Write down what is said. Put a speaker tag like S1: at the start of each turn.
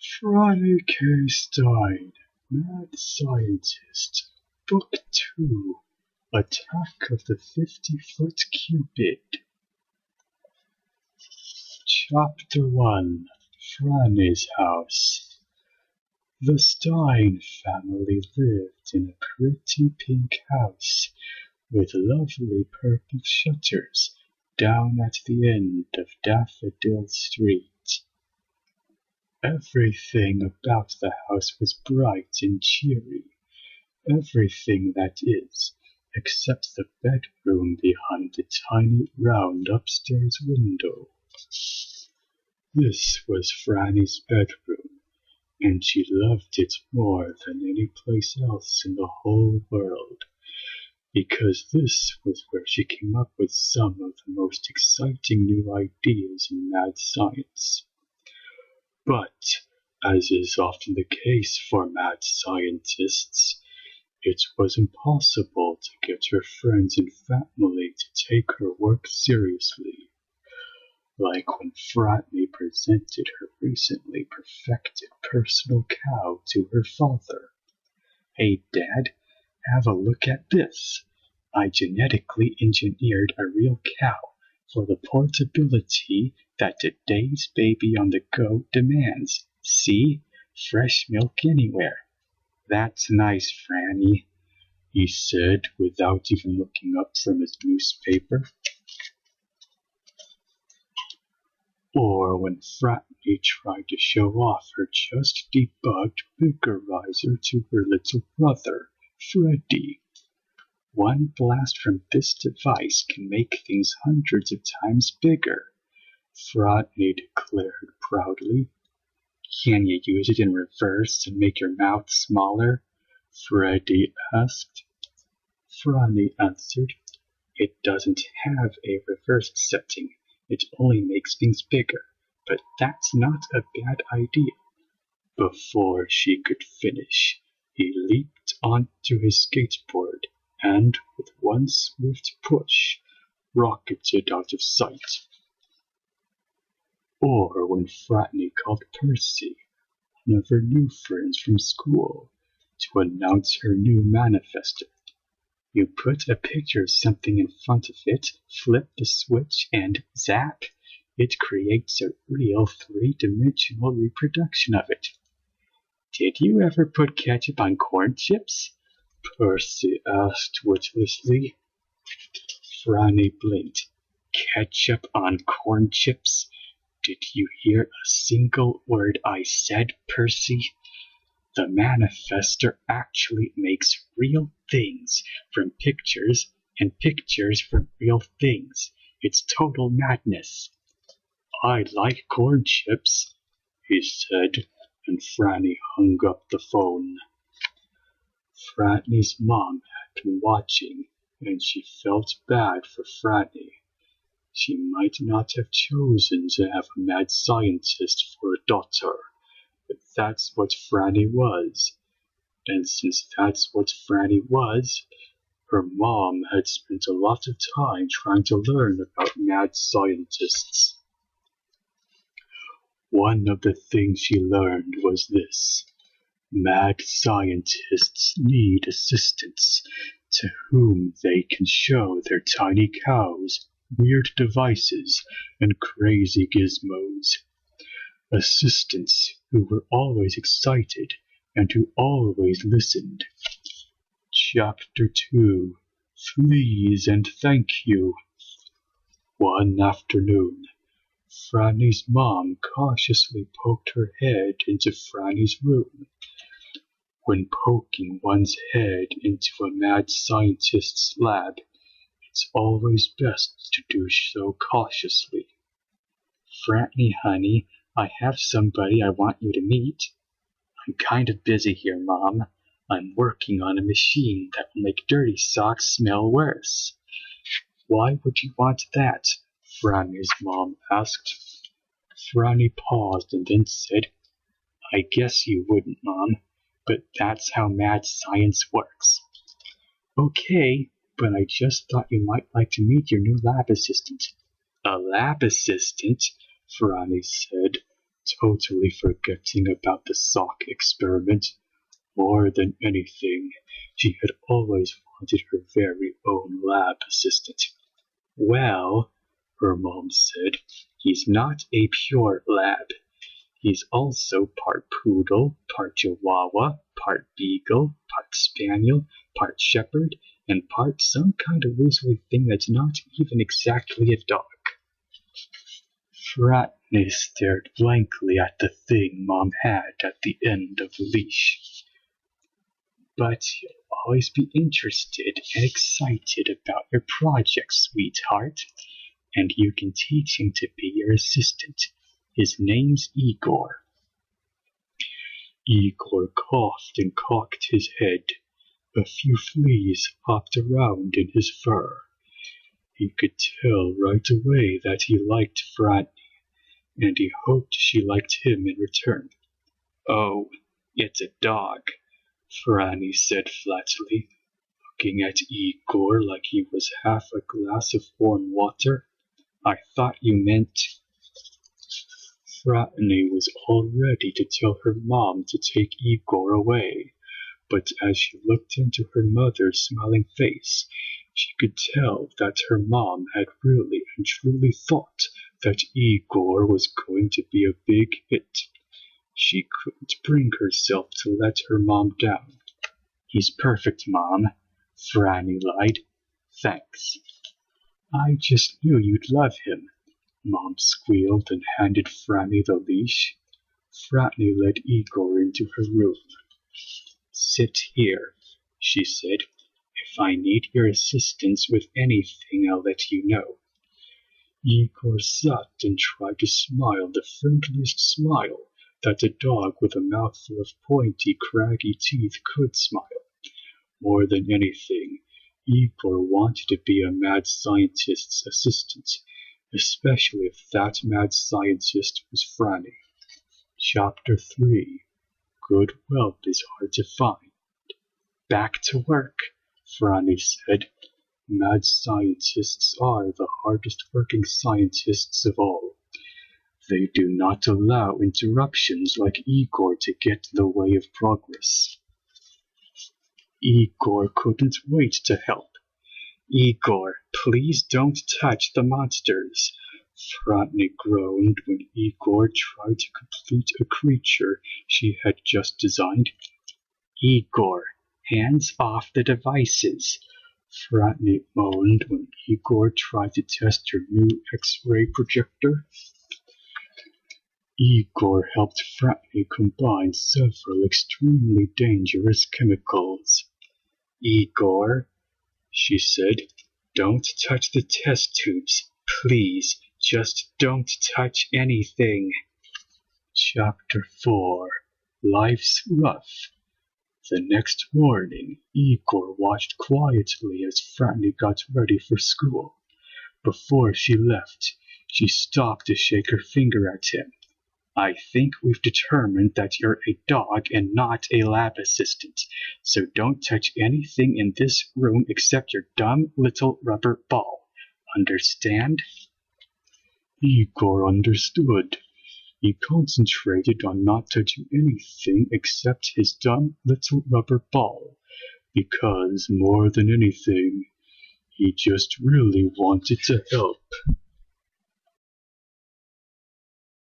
S1: Franny K. Stein, Mad Scientist, Book 2, Attack of the 50-Foot Cupid. Chapter 1, Franny's House. The Stein family lived in a pretty pink house with lovely purple shutters down at the end of Daffodil Street. Everything about the house was bright and cheery. Everything, that is, except the bedroom behind the tiny round upstairs window. This was Franny's bedroom, and she loved it more than any place else in the whole world, because this was where she came up with some of the most exciting new ideas in mad science. But, as is often the case for mad scientists, it was impossible to get her friends and family to take her work seriously. Like when Franny presented her recently perfected personal cow to her father. "Hey, Dad, have a look at this. I genetically engineered a real cow for the portability that today's baby on the go demands. See? Fresh milk anywhere." "That's nice, Franny," he said without even looking up from his newspaper. Or when Franny tried to show off her just debugged Bigorizer to her little brother, Freddy. "One blast from this device can make things hundreds of times bigger," Franny declared proudly. "Can you use it in reverse and make your mouth smaller?" Freddy asked. Franny answered, "It doesn't have a reverse setting. It only makes things bigger, but that's not a bad idea." Before she could finish, he leaped onto his skateboard and, with one swift push, rocketed out of sight. Or when Franny called Percy, one of her new friends from school, to announce her new manifesto. You put a picture of something in front of it, flip the switch, and zap, it creates a real three-dimensional reproduction of it. "Did you ever put ketchup on corn chips?" Percy asked witlessly. Franny blinked. "Ketchup on corn chips? Did you hear a single word I said, Percy? The manifester actually makes real things from pictures and pictures from real things. It's total madness." "I like corn chips," he said, and Franny hung up the phone. Franny's mom had been watching, and she felt bad for Franny. She might not have chosen to have a mad scientist for a daughter, but that's what Franny was. And since that's what Franny was, her mom had spent a lot of time trying to learn about mad scientists. One of the things she learned was this: mad scientists need assistants to whom they can show their tiny cows weird devices and crazy gizmos. Assistants who were always excited and who always listened. Chapter 2, Please and Thank You. One afternoon, Franny's mom cautiously poked her head into Franny's room. When poking one's head into a mad scientist's lab, it's always best to do so cautiously. "Franny, honey, I have somebody I want you to meet." "I'm kind of busy here, Mom. I'm working on a machine that will make dirty socks smell worse." "Why would you want that?" Franny's mom asked. Franny paused and then said, "I guess you wouldn't, Mom, but that's how mad science works." "Okay, but I just thought you might like to meet your new lab assistant." "A lab assistant?" Franny said, totally forgetting about the sock experiment. More than anything, she had always wanted her very own lab assistant. Well, her mom said, he's not a pure lab. He's also part poodle, part chihuahua, part beagle, part spaniel, part shepherd, and part some kind of weaselly thing that's not even exactly a dog. Franny stared blankly at the thing Mom had at the end of the leash. But he'll always be interested and excited about your project, sweetheart, and you can teach him to be your assistant. His name's Igor. Igor coughed and cocked his head. A few fleas hopped around in his fur. He could tell right away that he liked Franny, and he hoped she liked him in return. Oh, it's a dog, Franny said flatly, looking at Igor like he was half a glass of warm water. I thought you meant... Franny was all ready to tell her mom to take Igor away, but as she looked into her mother's smiling face, she could tell that her mom had really and truly thought that Igor was going to be a big hit. She couldn't bring herself to let her mom down. He's perfect, Mom, Franny lied. Thanks. I just knew you'd love him, Mom squealed and handed Franny the leash. Franny led Igor into her room. Sit here, she said. If I need your assistance with anything, I'll let you know. Igor sat and tried to smile the friendliest smile that a dog with a mouthful of pointy, craggy teeth could smile. More than anything, Igor wanted to be a mad scientist's assistant, especially if that mad scientist was Franny. Chapter 3. Good wealth is hard to find. Back to work, Franny said. Mad scientists are the hardest working scientists of all. They do not allow interruptions like Igor to get in the way of progress. Igor couldn't wait to help. Igor, please don't touch the monsters. Franny groaned when Igor tried to complete a creature she had just designed. Igor, hands off the devices. Franny moaned when Igor tried to test her new X-ray projector. Igor helped Franny combine several extremely dangerous chemicals. Igor, she said, don't touch the test tubes. Please, just don't touch anything. Chapter 4. Life's Rough. The next morning, Igor watched quietly as Franny got ready for school. Before she left, she stopped to shake her finger at him. I think we've determined that you're a dog and not a lab assistant, so don't touch anything in this room except your dumb little rubber ball. Understand? Igor understood. He concentrated on not touching anything except his dumb little rubber ball, because more than anything, he just really wanted to help.